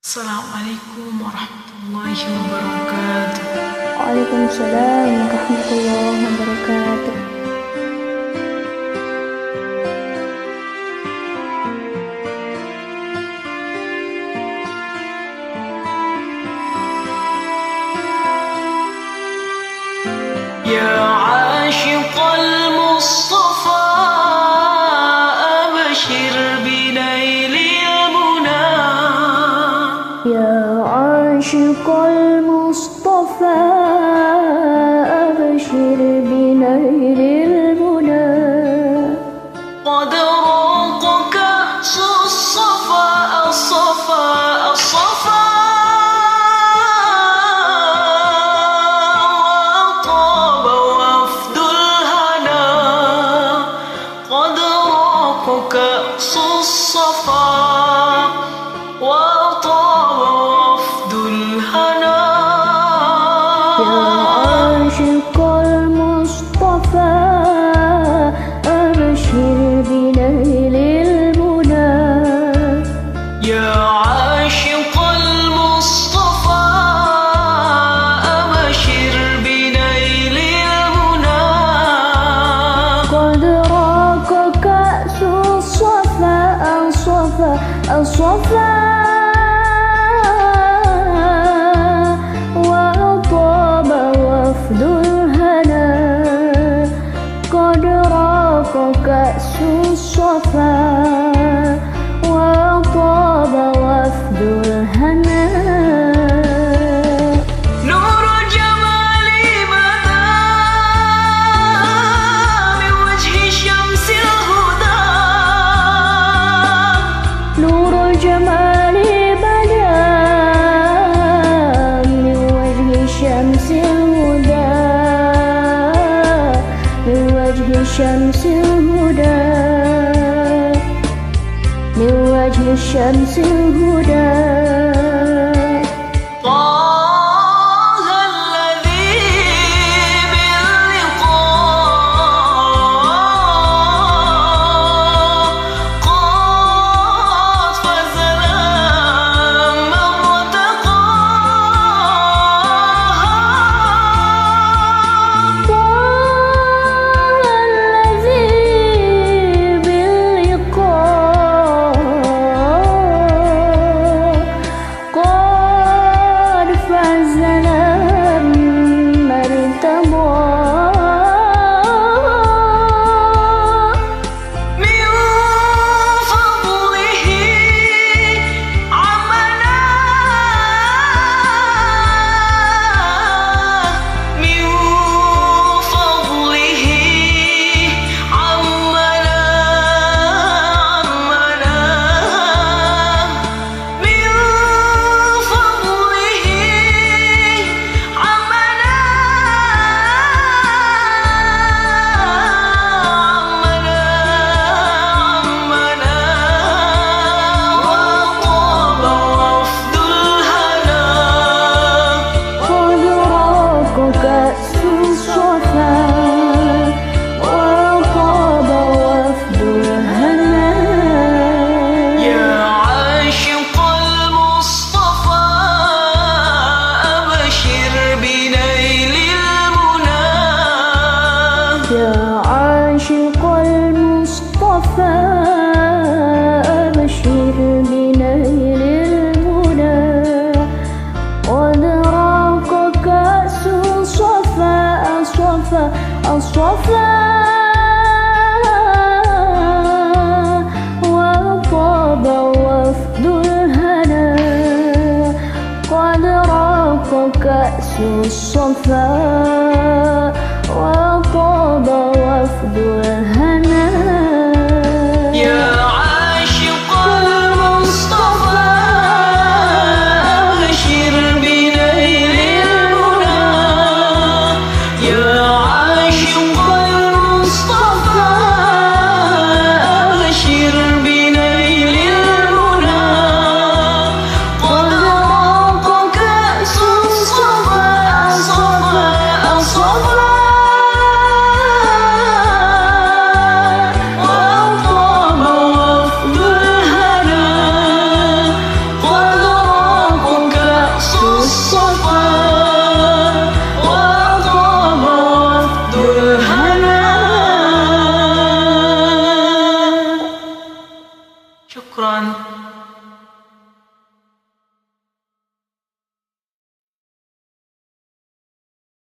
Assalamualaikum warahmatullahi wabarakatuh. Waalaikumsalam warahmatullahi wabarakatuh. Ya ashiqal Mustafa abshir binailil muna. Ya ashiqal Mustafa abshir binailil muna. Qad raqaka as-safa as-safa as-safa. كأس الصفا وطاب وفد الهنا. يا عاشق المصطفى أبشر بنيل المنى. يا عاشق المصطفى أبشر بنيل المنى. قد راق كأس الصفا الصفا وطاب وفد الهنا. قد راق كأس الصفا وطاب وفد الهنا. نور جمالي بدا من وجه شمس الهدى. نور جمالي بدا من وجه شمس الهدى. من وجه شمس الهدى. من وجه شمس الهدى. طه الذي باللقاء قد فاز لما ارتقى. يا عاشق المصطفى أبشر بنيل المنى. قد راق كأس الصفا الصفا الصفا وطاب وفد الهنا. قد راق كأس الصفا وطاب وفد الهنا.